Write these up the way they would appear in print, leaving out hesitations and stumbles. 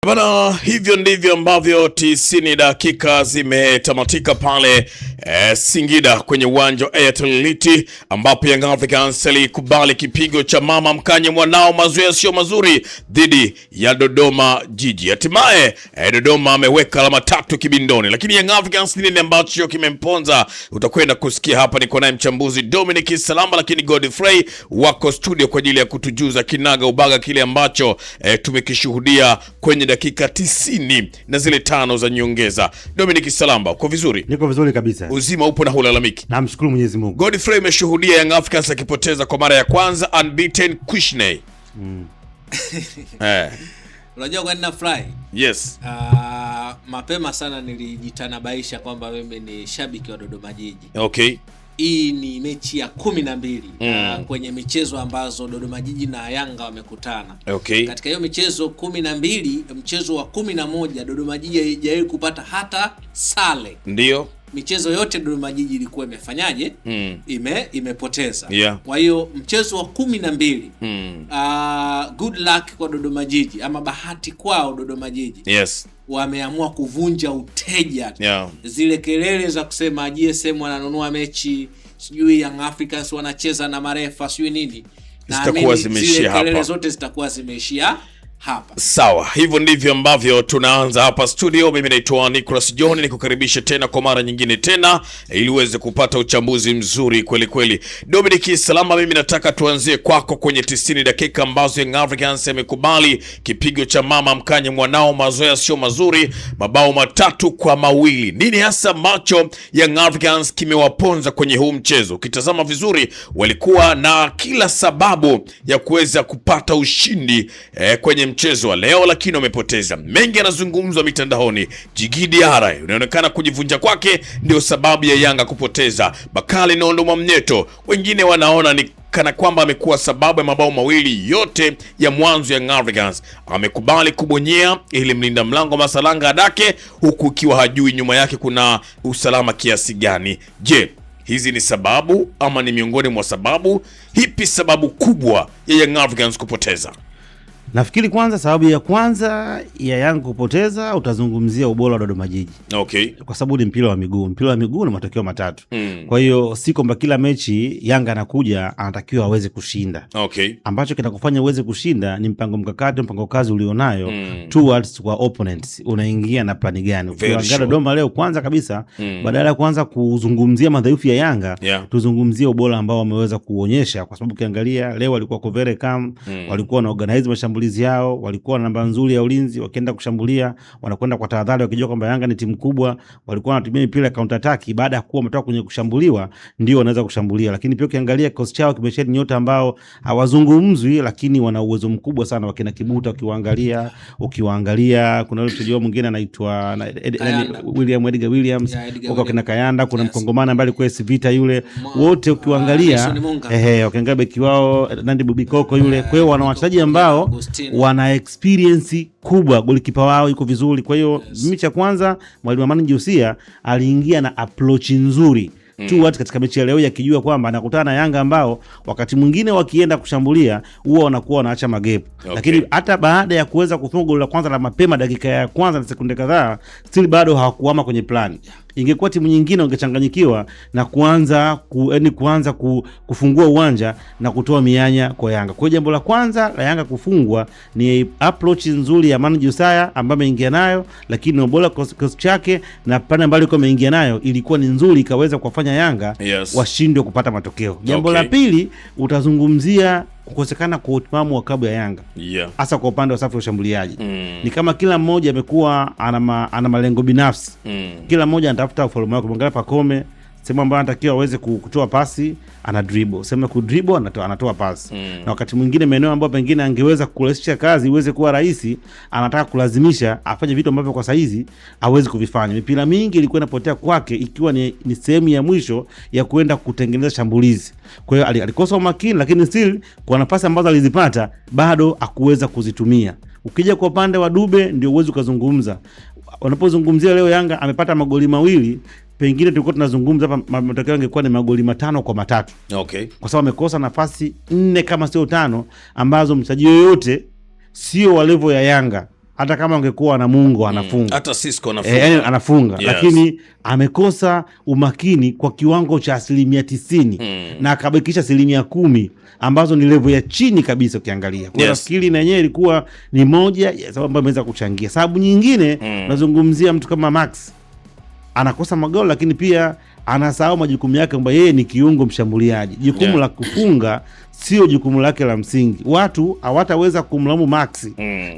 Bana, hivyo ndivyo ambavyo 90 dakika zimetamatika pale Singida kwenye uwanja wa Airtel Liti, ambapo Young Africans alikubali kipigo cha mama mkanye mwanao, mazoezi sio mazuri dhidi ya Dodoma Jiji. Hatimaye Dodoma ameweka alama 3 kibindoni, lakini Young Africans nini ambacho kimemponza utakwenda kusikia hapa. Niko naye mchambuzi Dominic Salamba, lakini Godfrey wako studio kwa ajili ya kutujuza kinaga ubaga kile ambacho tumekishuhudia kwenye dakika 90 na zile 5 za nyongeza. Dominic Salamba, uko vizuri? Niko vizuri kabisa. Uzima upo na hulalamiki? Namshukuru Mwenyezi Mungu. Godfrey ameshuhudia Young Africans akipoteza kwa mara ya kwanza unbeaten Kushney. Unajua kwa nini nafurahi? Yes. Mapema sana nilijitanabaisha kwamba mimi ni shabiki wa Dodoma Jiji. Okay. Hii ni mechi ya 12 kwenye michezo ambazo Dodoma Jiji na Yanga wamekutana. Okay. Katika hiyo michezo 12, mchezo wa 11 Dodoma Jiji haijawahi kupata hata sare. Ndio. Michezo yote Dodoma Jiji ilikuwa imefanyaje? Imepoteza. Yeah. Kwa hiyo mchezo wa 12 good luck kwa Dodoma Jiji, ama bahati kwao Dodoma Jiji. Yes. Wameamua kuvunja uteja. Yeah. Zile kelele za kusema GSM wananunua mechi, sijui Young Africans wanacheza na marefa, sijui nini, zitakuwa zimeishia hapa. Kelele zote zitakuwa zimeishia hapa. Sawa, hivyo ndivyo ambavyo tunaanza hapa studio. Mimi naitwa Nicholas John, nikukaribisha tena kwa mara nyingine tena ili uweze kupata uchambuzi mzuri kweli kweli. Dominic Salamba, mimi nataka tuanzie kwako kwenye 90 dakika ambazo Young Africans amekubali kipigo cha mama mkanye mwanao, mazoezi sio mazuri, mabao 3-2. Nini hasa macho Young Africans kimewaponza kwenye huu mchezo? Ukitazama vizuri walikuwa na kila sababu ya kuweza kupata ushindi kwenye mchezo wa leo, lakini wamepoteza. Mengi yanazungumzwa mitandaoni. Djigui Diarra unaonekana kujivunja kwake ndio sababu ya Yanga kupoteza. Bakali Nondo Mwamnyeto, wengine wanaona ni kana kwamba amekuwa sababu ya mabao 2 yote ya mwanzo ya Young Africans. Amekubali kubonyea ili mlinda mlango Masalanga adake, huku ikiwa hajui nyuma yake kuna usalama kiasi gani. Je, hizi ni sababu ama ni miongoni mwa sababu? Hipi sababu kubwa ya Young Africans kupoteza? Nafikiri kwanza sababu ya kwanza ya Yanga kupoteza utazungumzia ubora wa Dodoma Jiji. Okay. Kwa sababu ni mpira wa miguu. Mpira wa miguu na matokeo matatu. Kwa hiyo si kwamba kila mechi Yanga anakuja anatakiwa aweze kushinda. Okay. Ambacho kinakufanya uweze kushinda ni mpango mkakati, mpango kazi ulionayo towards kwa opponents. Unaingia na plani gani? Ukiangalia Dodoma leo kwanza kabisa, badala ya kuanza kuzungumzia madhaifu ya Yanga, tuzungumzie ubora ambao wameweza kuonyesha, kwa sababu ukiangalia leo walikuwa very calm, walikuwa na organize mashambulizi yao, walikuwa na namba nzuri ya ulinzi, wakienda kushambulia wanakwenda kwa tahadhari, wakijua kwamba Yanga ni timu kubwa, walikuwa wanatumia mipira ya counter attack, baada ya kuwa wametoka kwenye kushambuliwa ndio wanaweza kushambulia. Lakini pia ukiangalia coach chao kimesheni nyota ambao hawazungumzwi, lakini wana uwezo mkubwa sana. Wakina Kibuta ukiwaangalia kuna yule mchezaji mwingine anaitwa William Edgar Williams, huko kina Kayanda, kuna mkongomana ambaye alikuwa Vita yule, wote ukiwaangalia ukiangalia beki wao Nandi Bubikoko yule. Kwa hiyo wana wachezaji ambao wana experience kubwa, golikipa wao yuko vizuri. Kwa hiyo mechi ya kwanza mwalimu Amani Josia aliingia na approach nzuri tu watu katika mechi ya leo, yakijua kwamba anakutana na Yanga ambao wakati mwingine wakienda kushambulia huwa wanakuwa wanaacha magepu. Okay. Lakini hata baada ya kuweza kufunga goli la kwanza la mapema dakika ya kwanza na sekunde kadhaa, still bado hawakuama kwenye plan. Ingekuwa timu nyingine ungechanganyikiwa na kuanza kufungua uwanja na kutoa mianya kwa Yanga. Kwa jambo la kwanza la Yanga kufungwa ni approach nzuri ya Manu Josia ambaye ameingia nayo, lakini ubora kosi chake na pande ambayo alikuwa ameingia nayo ilikuwa ni nzuri, ikaweza kuwafanya Yanga washindwe kupata matokeo. Jambo la pili utazungumzia kukosekana kwa utimamu wa klabu ya Yanga. Hasa kwa upande wa safu ya ushambuliaji. Ni kama kila mmoja amekuwa ana malengo binafsi. Kila mmoja anatafuta ufalme wake. Mwangalia Pacome, sema ambaye anatakiwa aweze kutoa pasi, ana dribble. Sema ku dribble anatoa pasi. Na wakati mwingine maeneo ambayo pengine angeweza kurahisisha kazi iweze kuwa rahisi, anataka kulazimisha afanye vitu ambavyo kwa saizi hawezi kuvifanya. Mipira mingi ilikuwa inapotea kwake, ikiwa ni sehemu ya mwisho ya kwenda kutengeneza shambulizi. Kwa hiyo alikosa umakini, lakini still kwa nafasi ambazo alizipata bado hakuweza kuzitumia. Ukija kwa upande wa Dube ndio uwezo kuzungumza. Wanapozungumzia leo Yanga amepata magoli 2, pengine tulikuwa tunazungumza hapa matokeo yangekuwa ni magoli 5-3. Okay. Kwa sababu amekosa nafasi 4 kama sio 5 ambazo mchezaji yoyote sio wa level ya Yanga hata kama angekuwa na Mungu anafunga. Hata Cisco anafunga. Anafunga. Yes. Lakini amekosa umakini kwa kiwango cha 90%. Na akabakisha 10% ambazo ni level ya chini kabisa ukiangalia. Kwa nafikiri na yenyewe ilikuwa ni moja ya sababu ambayo imeweza kuchangia. Sababu nyingine nazungumzia mtu kama Max. Anakosa magoli lakini pia anasahau majukumu yake kwamba yeye ni kiungo mshambuliaji. Jukumu la kufunga sio jukumu lake la msingi. Watu hawataweza kumlaumu Max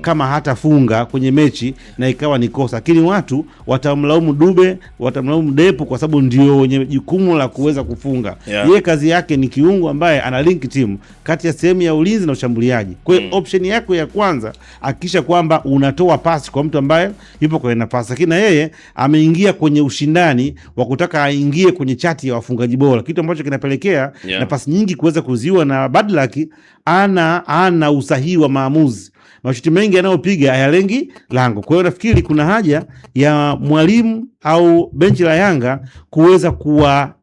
kama hatafunga kwenye mechi na ikawa ni kosa. Lakini watu watamlaumu Dube, watamlaumu Depo kwa sababu ndio wenye jukumu la kuweza kufunga. Yeye kazi yake ni kiungo ambaye ana link team kati ya sehemu ya ulinzi na ushambuliaji. Kwa hiyo option yako ya kwanza hakikisha kwamba unatoa pasi kwa mtu ambaye yupo kwenye nafasi. Lakini yeye ameingia kwenye ushindani wa kutaka aingie kwenye chati ya wafungaji bora, kitu ambacho kinapelekea nafasi nyingi kuweza kuziwa na bad luck. Ana usahihi wa maamuzi. Mashuti mengi yanayopiga hayalengi lango. Kwa hiyo nafikiri kuna haja ya mwalimu au benchi la Yanga kuweza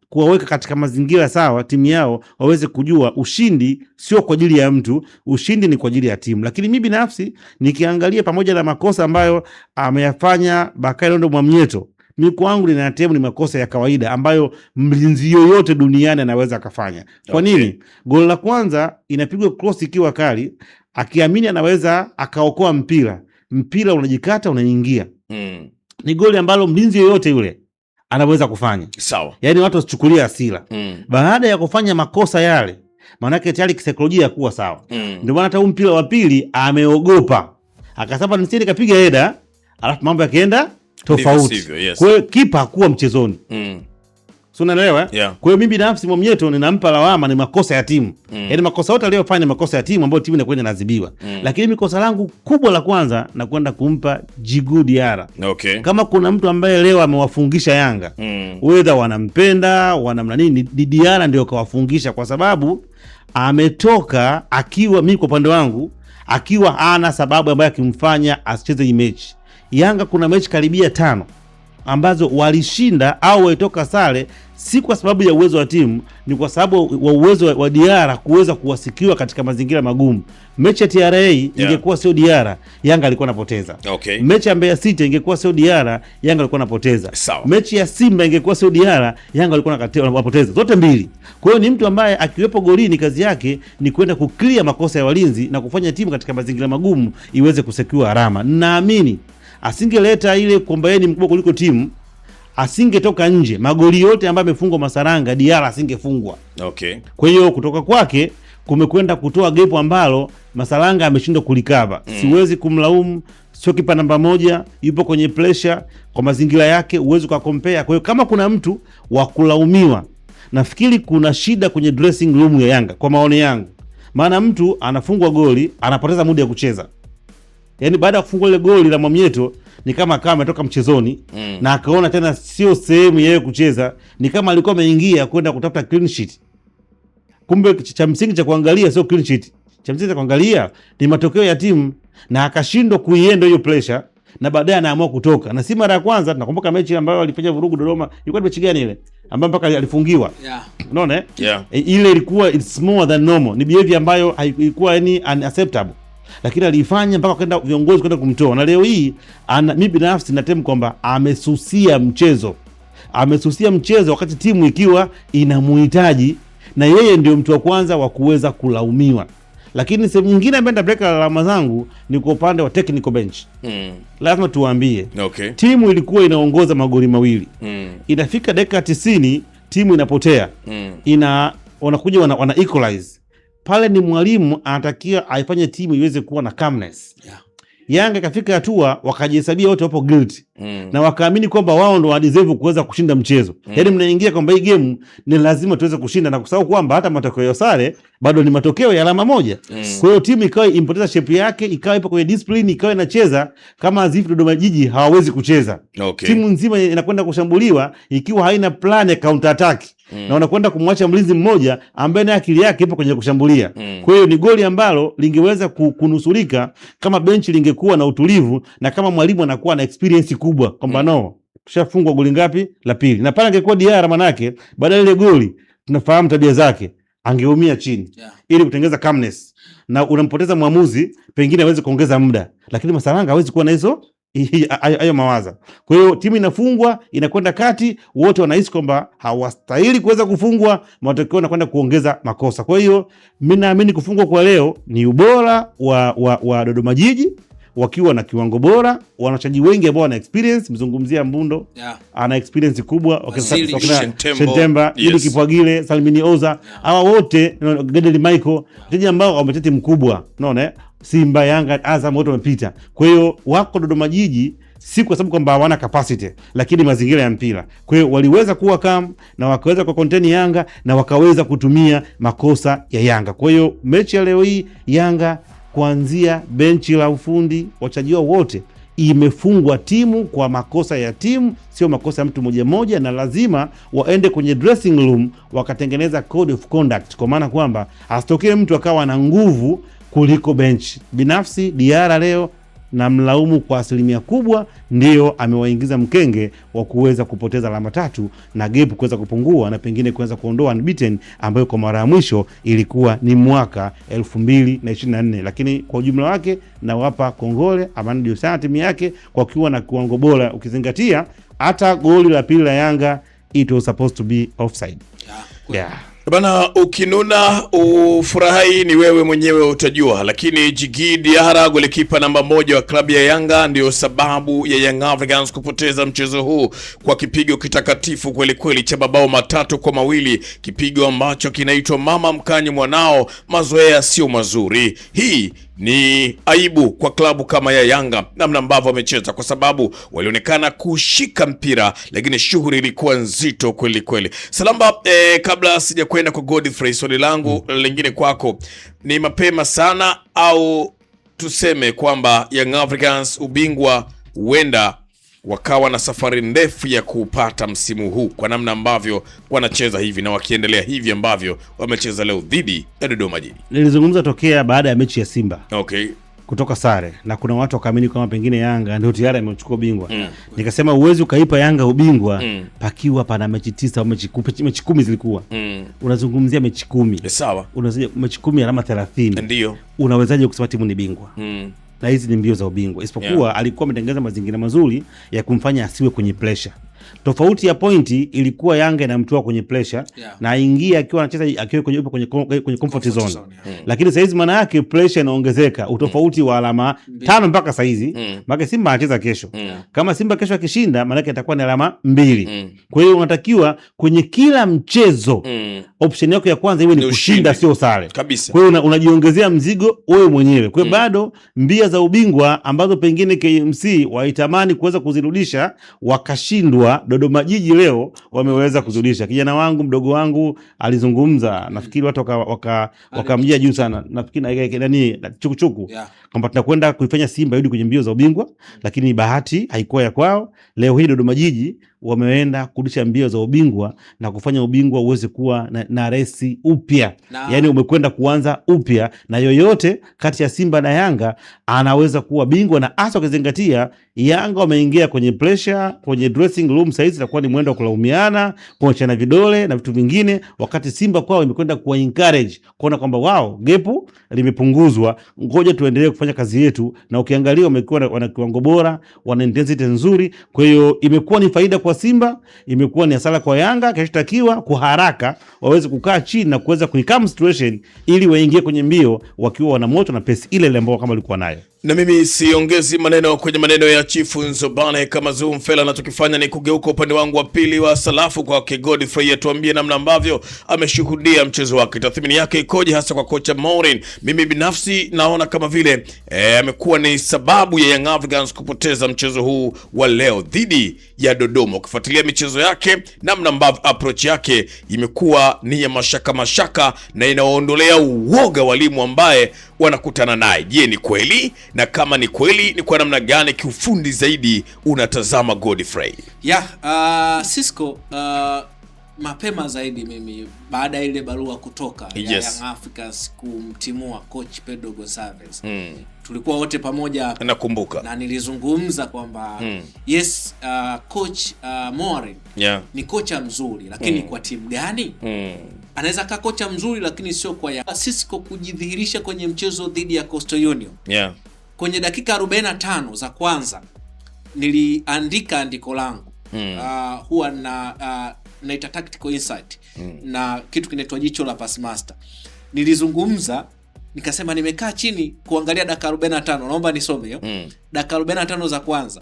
kuwaweka katika mazingira sawa timu yao, waweze kujua ushindi sio kwa ajili ya mtu, ushindi ni kwa ajili ya timu. Lakini mimi binafsi nikiangalia pamoja na makosa ambayo ameyafanya Bakari Nondo Mwamnyeto, mimi kwangu ninatemu ni makosa ya kawaida ambayo mlinzi yoyote duniani anaweza akafanya. Kwa nini? Goli la kwanza inapigwa cross ikiwa kali, akiamini anaweza akaokoa mpira unajikata unaingia. Ni goli ambalo mlinzi yoyote yule anaweza kufanya. Sawa. Yaani watu wasichukulia hasira. Baada ya kufanya makosa yale, maana yake tayari kisaikolojia kuwa sawa. Ndio maana hata mpira wa pili ameogopa. Akasema nisije kapiga header, alafu mambo yakaenda tofauti. Kwa hiyo kipa hakuwa mchezoni. So unaelewa? Kwa hiyo mimi binafsi Mwamnyeto ninampa lawama ni makosa ya timu. Yaani makosa yote aliyofanya makosa ya timu ambayo timu inakwenda inaadhibiwa. Lakini mimi kosa langu kubwa la kwanza na kwenda kumpa Djigui Diarra. Kama kuna mtu ambaye leo amewafungisha Yanga, whether wanampenda, wanamna nini, Diarra ndio kawafungisha kwa sababu ametoka akiwa, mimi kwa upande wangu, akiwa ana sababu ambayo akimfanya asicheze hii mechi. Yanga kuna mechi karibia 5 ambazo walishinda au walitoka sare, si kwa sababu ya uwezo wa timu, ni kwa sababu wa uwezo wa Diarra kuweza kuwasikiwa katika mazingira magumu. Mechi ya TRA ingekuwa sio Diarra, Yanga alikuwa anapoteza. Mechi ya Mbeya City ingekuwa sio Diarra, Yanga alikuwa anapoteza. Mechi ya Simba ingekuwa sio Diarra, Yanga alikuwa anapoteza. Zote mbili. Kwa hiyo ni mtu ambaye akiwepo golini kazi yake ni kwenda kuclear makosa ya walinzi na kufanya timu katika mazingira magumu iweze kusekiwa alama. Naamini asingeleta ile kwamba yeye ni mkubwa kuliko timu, asingetoka nje. Magoli yote ambayo amefungwa Masaranga, Diarra asingefungwa. Kwa hiyo kutoka kwake kumekwenda kutoa gepo ambalo Masaranga ameshindwa kulikava. Siwezi kumlaumu, sio kipa namba 1, yupo kwenye pressure kwa mazingira yake, uwezo kwa compare. Kwa hiyo kama kuna mtu wa kulaumiwa, nafikiri kuna shida kwenye dressing room ya Yanga kwa maoni yangu. Maana mtu anafungwa goli, anapoteza muda ya kucheza. Yaani baada ya kufunga ile goli la Mwamnyeto ni kama ametoka mchezoni na akaona tena sio sehemu yeye kucheza, ni kama alikuwa ameingia kwenda kutafuta clean sheet. Kumbe cha msingi cha kuangalia sio clean sheet. Cha msingi cha kuangalia ni matokeo ya timu, na akashindwa kuienda hiyo pressure na baadaye anaamua kutoka. Na si mara ya kwanza, tunakumbuka mechi ambayo alifanya vurugu Dodoma. Ilikuwa mechi gani ile? Ambayo mpaka alifungiwa. Unaona ile ilikuwa it's more than normal. Ni behavior ambayo haikuwa yani unacceptable. Lakini alifanya mpaka kwenda viongozi kwenda kumtoa. Na leo hii mimi binafsi natem kwamba amesusia mchezo. Amesusia mchezo wakati timu ikiwa inamuhitaji, na yeye ndio mtu wa kwanza wa kuweza kulaumiwa. Lakini sehemu nyingine ambayo ndapeleka alama zangu ni kwa upande wa technical bench. Lazima tuwaambie. Timu ilikuwa inaongoza magoli 2. Inafika dakika 90 timu inapotea. Wanakuja wana equalize. Pale ni mwalimu anatakia aifanye timu iweze kuwa na calmness. Yanga kafika hatua wakajihesabia wote wapo guilty. Na wakaamini kwamba wao ndo wadeserve kuweza kushinda mchezo. Yaani mnaingia kwamba hii game ni lazima tuweze kushinda, na kusahau kwamba hata matokeo ya sare bado ni matokeo ya alama moja. Kwa hiyo timu ikawa impoteza shape yake, ikawa ipo kwenye discipline, ikawa inacheza kama azifu Dodoma Jiji hawawezi kucheza. Timu nzima inakwenda kushambuliwa ikiwa haina plan ya counter attack. Na wanakwenda kumwacha mlinzi mmoja ambaye naye akili yake ipo kwenye kushambulia. Kwa hiyo ni goli ambalo lingeweza kunusurika kama benchi lingekuwa na utulivu, na kama mwalimu anakuwa na experience kubwa kwamba no, tushafungwa goli ngapi? La pili. Na pale angekuwa Diarra, manake baada ile goli tunafahamu tabia zake, angeumia chini ili kutengeneza calmness. na unampoteza mwamuzi, pengine hawezi kuongeza muda, lakini Masalanga hawezi kuwa na hizo hayo mawaza. Kwa hiyo timu inafungwa, inakwenda kati, wote wanahisi kwamba hawastahili kuweza kufungwa, matokeo yanakwenda kuongeza makosa. Kwa hiyo mimi naamini kufungwa kwa leo ni ubora wa Dodoma Jiji wakiwa na kiwango bora, wanachaji wengi ambao wana experience. Mzungumzia Mbundo, ana experience kubwa, Shentemba, ili Kipwagile, Salmini Oza, hawa wote, Gadeli Michael, wachezaji ambao wametete mkubwa, unaona Simba, Yanga, Azam wote wamepita. Kwa hiyo wako Dodoma Jiji, si kwa sababu kwamba hawana capacity, lakini mazingira ya mpira. Kwa hiyo waliweza kuwa calm na wakaweza kwa contain Yanga na wakaweza kutumia makosa ya Yanga. Kwa hiyo mechi ya leo hii Yanga kuanzia benchi la ufundi, wachezaji wote, imefungwa timu kwa makosa ya timu, sio makosa ya mtu mmoja mmoja, na lazima waende kwenye dressing room wakatengeneza code of conduct, kwa maana kwamba asitokee mtu akawa na nguvu kuliko benchi. Binafsi Diarra leo na mlaumu kwa 1% kubwa, ndio amewaingiza mkenge wa kuweza kupoteza alama 3 na gap kuweza kupungua na pengine kuweza kuondoa unbeaten ambayo kwa mara ya mwisho ilikuwa ni mwaka 2024. Lakini kwa ujumla wake na wapa kongole Amani Diosana timu yake kwa kuwa na kiwango bora, ukizingatia hata goli la pili la Yanga it was supposed to be offside. Bana, ukinuna ufurahi ni wewe mwenyewe utajua, lakini Djigui Diarra, golikipa namba 1 wa klabu ya Yanga, ndio sababu ya Young Africans kupoteza mchezo huu kwa kipigo kitakatifu kweli kweli cha mabao 3-2, kipigo ambacho kinaitwa mama mkanyi mwanao, mazoea sio mazuri. Hii ni aibu kwa klabu kama ya Yanga namna ambavyo wamecheza, kwa sababu walionekana kushika mpira, lakini shughuli ilikuwa nzito kweli kweli. Salamba, kabla sija kwenda kwa Godfrey, swali langu lingine kwako, ni mapema sana au tuseme kwamba Young Africans ubingwa huenda wakawa na safari ndefu ya kupata msimu huu kwa namna ambavyo wanacheza hivi na wakiendelea hivi ambavyo wamecheza leo dhidi ya Dodoma Jiji? Nilizungumza tokea baada ya mechi ya Simba. Okay. Kutoka sare, na kuna watu wakaamini kama pengine Yanga ndio tayari amechukua ubingwa. Nikasema uwezi ukaipa Yanga ubingwa pakiwa pana mechi 9 au mechi 10 zilikuwa. Unazungumzia mechi 10. Sawa. Unazungumzia mechi 10 alama 30. Ndio. Unawezaje kusema timu ni bingwa? Na hizi ni mbio za ubingwa. Isipokuwa alikuwa ametengeneza mazingira mazuri ya kumfanya asiwe kwenye pressure. Tofauti ya pointi ilikuwa Yanga inamtoa kwenye pressure na aingia akiwa anacheza akiwa kwenye comfort zone. Lakini sasa hizi maana yake pressure inaongezeka, utofauti wa alama 5 mpaka sasa hizi. Maana Simba anacheza kesho. Kama Simba kesho akishinda, maana yake itakuwa ni alama 2. Kwa hiyo unatakiwa kwenye kila mchezo option yako ya kwanza iwe ni kushinda, sio sare. Kwa hiyo unajiongezea mzigo wewe mwenyewe. Kwa hiyo bado mbia za ubingwa ambazo pengine KMC waitamani kuweza kuzirudisha wakashindwa, Dodoma Jiji leo wameweza kuzidisha. Kijana wangu mdogo wangu alizungumza, nafikiri watu wakamjia juu sana, nafikiri nani chukuchuku kwamba tunakwenda kuifanya Simba irudi kwenye mbio za ubingwa, lakini bahati haikuwa ya kwao. Leo hii Dodoma Jiji wameenda kurudisha mbio za ubingwa na kufanya ubingwa uweze kuwa na resi upya. Yani umekwenda kuanza upya, na yoyote kati ya Simba na Yanga anaweza kuwa bingwa, na hasa ukizingatia Yanga wameingia kwenye pressure kwenye dressing room. Saizi itakuwa ni mwendo wa kulaumiana, kuachana vidole na vitu vingine, wakati Simba kwao imekwenda kuwa encourage kuona kwamba wao gepu limepunguzwa, ngoja tuendelee kufanya kazi yetu. Na ukiangalia wamekuwa wana kiwango bora, wana intensity nzuri. Kwa hiyo imekuwa ni faida kwa Simba, imekuwa ni hasara kwa Yanga. Kinachotakiwa kwa haraka waweze kukaa chini na kuweza kuikam situation ili waingie kwenye mbio wakiwa wana moto na pesi ile ile ambayo kama walikuwa nayo. Na mimi siongezi maneno kwenye maneno ya Chifu Nzobane kama Zoomfela, na tukifanya ni kugeuka upande wangu wa pili wa salafu kwa Godfrey, atuambie namna ambavyo ameshuhudia mchezo wake, tathmini yake ikoje hasa kwa kocha Maureen. Mimi binafsi naona kama vile amekuwa ni sababu ya Young Africans kupoteza mchezo huu wa leo dhidi ya Dodoma. Ukifuatilia michezo yake, namna ambavyo approach yake imekuwa ni ya mashaka na inawaondolea uoga walimu ambaye wanakutana naye. Je, ni kweli? Na kama ni kweli, ni kwa namna gani kiufundi zaidi unatazama Godfrey? Cisco, mapema zaidi mimi baada ile barua kutoka Yes. ya Young Africans kumtimua coach Pedro Gonçalves. Tulikuwa wote pamoja nakumbuka, na nilizungumza kwamba yes, coach Morin ni kocha mzuri, lakini kwa timu gani? Anaweza kaa kocha mzuri lakini sio kwa ya Sisco kujidhihirisha kwenye mchezo dhidi ya Coastal Union. Kwenye dakika 45 za kwanza niliandika andiko langu. Huwa na naita tactical insight na kitu kinaitwa jicho la pass master. Nilizungumza nikasema nimekaa chini kuangalia dakika 45, naomba nisome hiyo. Dakika 45 za kwanza,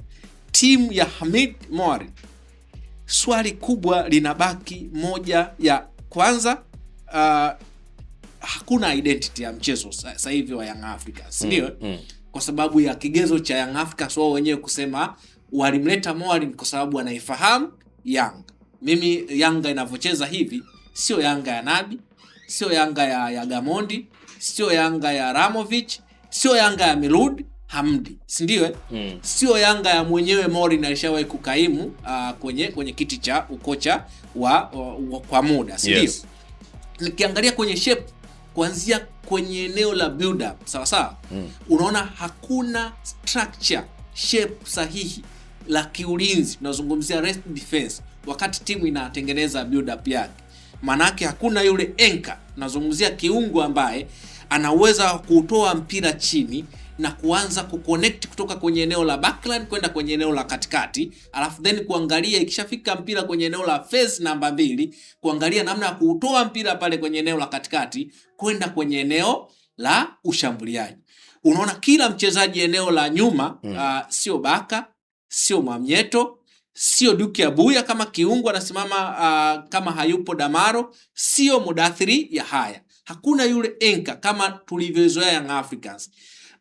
timu ya Hamid Morin, swali kubwa linabaki moja ya kwanza, hakuna identity ya mchezo sasa hivi wa Young Africans, ndio? Kwa sababu ya kigezo cha Young Africans wao wenyewe kusema walimleta Morin kwa sababu anaifahamu Yanga. Mimi Yanga inavyocheza hivi sio Yanga ya Nabi, sio Yanga ya Gamondi, sio Yanga ya Ramovich, sio Yanga ya Milud Hamdi, si ndio? Sio Yanga ya mwenyewe Morin alishawahi kukaimu kwenye kiti cha ukocha kwa muda, si ndio? Yes. Nikiangalia kwenye shape kuanzia kwenye eneo la build up, sawa sawa, unaona hakuna structure, shape sahihi la kiulinzi. Tunazungumzia rest defense wakati timu inatengeneza build up yake. Manake hakuna yule anchor. Tunazungumzia kiungo ambaye anaweza kutoa mpira chini na kuanza kuconnect kutoka kwenye eneo la backline kwenda kwenye eneo la katikati, alafu then kuangalia ikishafika mpira kwenye eneo la phase namba 2, kuangalia namna ya kutoa mpira pale kwenye eneo la katikati kwenda kwenye eneo la ushambuliaji. Unaona kila mchezaji eneo la nyuma, sio Baka, sio Mwamnyeto, sio Duke Abuya kama kiungo anasimama kama hayupo Damaro, sio Mudathiri ya haya. Hakuna yule anchor kama tulivyozoea Young Africans.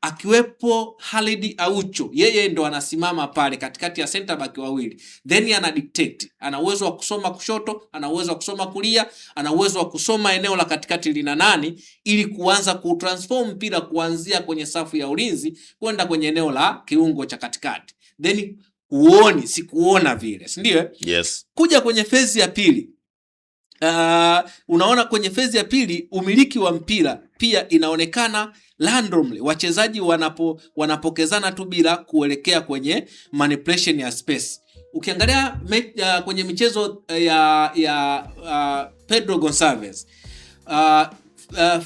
Akiwepo Khalid Aucho, yeye ndo anasimama pale katikati ya center back wawili. Then ana dictate. Ana uwezo wa kusoma kushoto, ana uwezo wa kusoma kulia, ana uwezo wa kusoma eneo la katikati lina nani ili kuanza kutransform mpira kuanzia kwenye safu ya ulinzi kwenda kwenye eneo la kiungo cha katikati. Then sikuona vile, si ndio? Yes. Kuja kwenye phase ya pili. Unaona kwenye phase ya pili umiliki wa mpira pia inaonekana randomly, wachezaji wanapokezana tu bila kuelekea kwenye manipulation ya space. Ukiangalia kwenye michezo ya Pedro Gonçalves,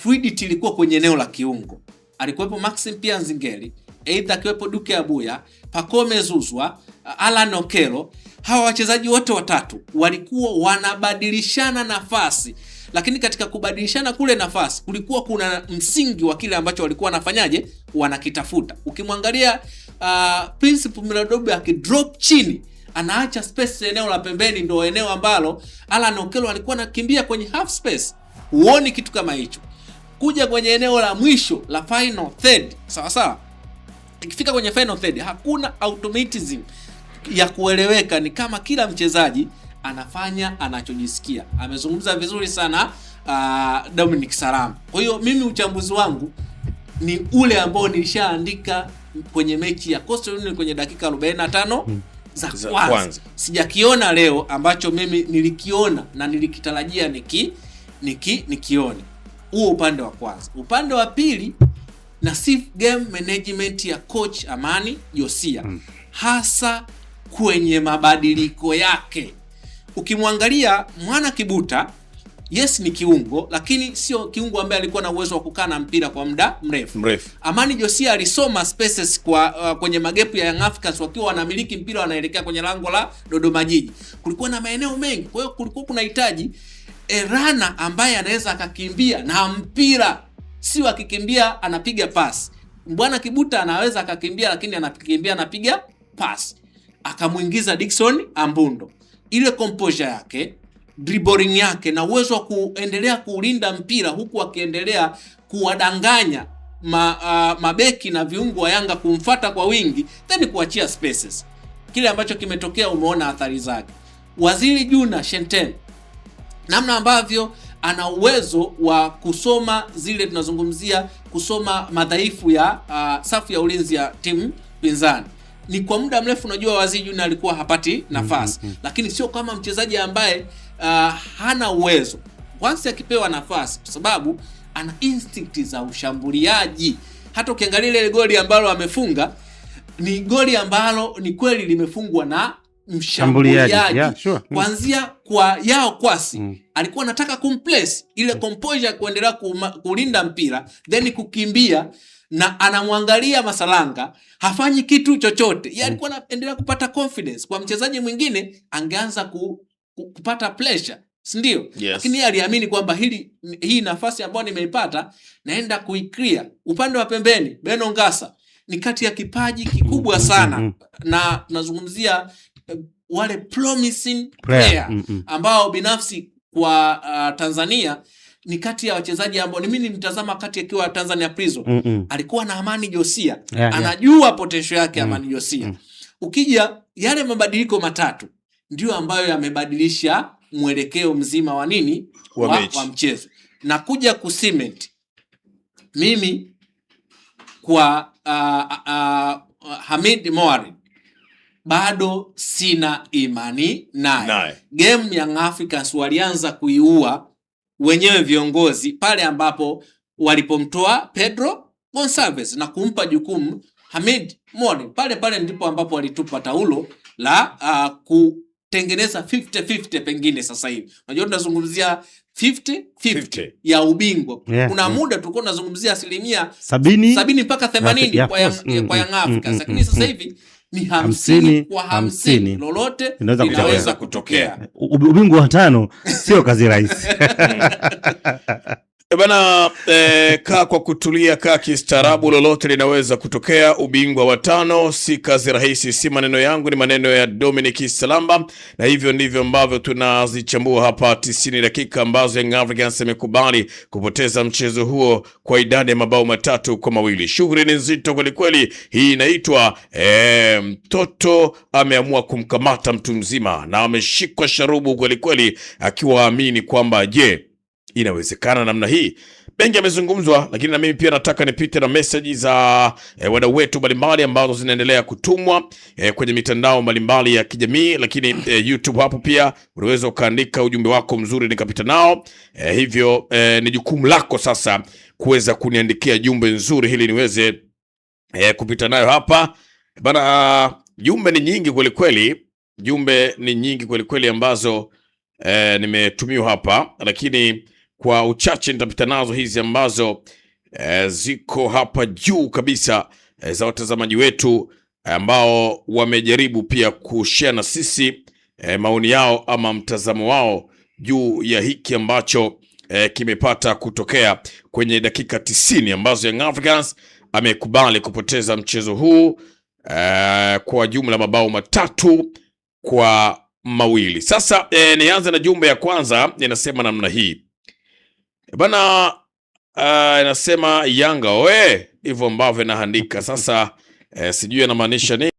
fluidity ilikuwa kwenye eneo la kiungo. Alikuwepo Maxim pia Nzingeli, aidha akiwepo Duke Abuya, Pacome Zouzoua, Alan Okello. Hawa wachezaji wote watatu walikuwa wanabadilishana nafasi, lakini katika kubadilishana kule nafasi kulikuwa kuna msingi wa kile ambacho walikuwa wanafanyaje, wanakitafuta. Ukimwangalia Principe Miladobe akidrop chini, anaacha space eneo la pembeni, ndio eneo ambalo Alan Okello alikuwa anakimbia kwenye half space. Huoni kitu kama hicho. Kuja kwenye eneo la mwisho la final third, sawa sawa, ikifika kwenye final third hakuna automatism ya kueleweka, ni kama kila mchezaji anafanya anachojisikia. Amezungumza vizuri sana Dominic Salama. Kwa hiyo mimi uchambuzi wangu ni ule ambao nilishaandika kwenye mechi ya Coastal Union kwenye dakika 45 za kwanza. Sijakiona leo ambacho mimi nilikiona na nilikitarajia nikione. Huo upande wa kwanza. Upande wa pili, na game management ya coach Amani Josia, hasa kwenye mabadiliko yake. Ukimwangalia Mwana Kibuta, yes ni kiungo, lakini sio kiungo ambaye alikuwa na uwezo wa kukaa na mpira kwa muda mrefu. Amani Josia alisoma spaces kwenye magepu ya Young Africans wakiwa wanamiliki mpira wanaelekea kwenye lango la Dodoma Jiji. Kulikuwa na maeneo mengi, kwa hiyo kulikuwa kunahitaji runner ambaye anaweza akakimbia na mpira, sio akikimbia anapiga pass. Bwana Kibuta anaweza akakimbia lakini anapiga pass. Akamuingiza Dickson Ambundo. Ile composure yake, dribbling yake na uwezo wa kuendelea kuulinda mpira huku akiendelea kuwadanganya mabeki na viungo wa Yanga kumfuata kwa wingi, then kuachia spaces. Kile ambacho kimetokea umeona athari zake. Waziri Juna Shenten, namna ambavyo ana uwezo wa kusoma zile, tunazungumzia kusoma madhaifu ya safu ya ulinzi ya timu pinzani. Ni kwa muda mrefu unajua Waziri Juna alikuwa hapati nafasi, lakini sio kama mchezaji ambaye hana uwezo once akipewa nafasi, kwa sababu ana instinct za ushambuliaji. Hata ukiangalia ile goli ambalo amefunga ni goli ambalo ni kweli limefungwa na mshambuliaji. Yeah, sure. Kuanzia kwa Yao Kwasi alikuwa anataka kumplace ile composure kuendelea kulinda mpira then kukimbia, na anamwangalia Masalanga hafanyi kitu chochote. Yeye alikuwa anaendelea kupata confidence. Kwa mchezaji mwingine angeanza kupata pressure, si ndio? Yes. Lakini yeye aliamini kwamba hii nafasi ambayo nimeipata naenda kuiclear. Upande wa pembeni Beno Ngasa ni kati ya kipaji kikubwa sana, na tunazungumzia wale promising player ambao binafsi kwa Tanzania ni kati ya wachezaji ambao mimi nimtazama kati akiwa Tanzania Prison. Alikuwa na Amani Josia. Anajua potential yake Amani Josia. Ukija yale mabadiliko matatu ndio ambayo yamebadilisha mwelekeo mzima wa nini wa mchezo. Na kuja kucement mimi kwa Hamid Moari bado sina imani naye. Game Young Africans walianza kuiua wenyewe viongozi pale ambapo walipomtoa Pedro Gonçalves na kumpa jukumu Hamid Moari. Pale ndipo ambapo walitupa taulo la kutengeneza 50-50 pengine sasa hivi. Unajua tunazungumzia 50-50 ya ubingwa. Kuna muda tulikuwa tunazungumzia 70 mpaka 80 kwa Young Africans. Lakini sasa hivi ni 50 kwa 50. Lolote linaweza kutokea. Ubingwa wa 5 sio kazi rahisi. Bana, kaa kwa kutulia, kaa kistaarabu, lolote linaweza kutokea. Ubingwa wa 5 si kazi rahisi, si maneno yangu, ni maneno ya Dominic Salamba, na hivyo ndivyo ambavyo tunazichambua hapa 90 dakika ambazo Young Africans imekubali kupoteza mchezo huo kwa idadi ya mabao 3-2. Shughuli ni nzito kweli kweli. Hii inaitwa mtoto ameamua kumkamata mtu mzima, na ameshikwa sharubu kweli kweli, akiwaamini kwamba inawezekana namna hii. Mengi yamezungumzwa, lakini na mimi pia nataka nipite na message za wadau wetu mbalimbali ambazo zinaendelea kutumwa kwenye mitandao mbalimbali ya kijamii, lakini YouTube hapo pia unaweza ukaandika ujumbe wako mzuri nikapita nao. Hivyo ni jukumu lako sasa kuweza kuniandikia jumbe nzuri ili niweze kupita nayo hapa. Bana, jumbe ni nyingi kweli kweli ambazo nimetumiwa hapa, lakini kwa uchache nitapita nazo hizi ambazo ziko hapa juu kabisa za watazamaji wetu ambao wamejaribu pia kushare na sisi maoni yao ama mtazamo wao juu ya hiki ambacho kimepata kutokea kwenye dakika 90 ambazo Young Africans amekubali kupoteza mchezo huu kwa jumla mabao 3-2. Sasa nianze na jumbe ya kwanza, inasema namna hii. Bana, inasema Yanga hivyo ambavyo inaandika. Sasa sijui anamaanisha nini.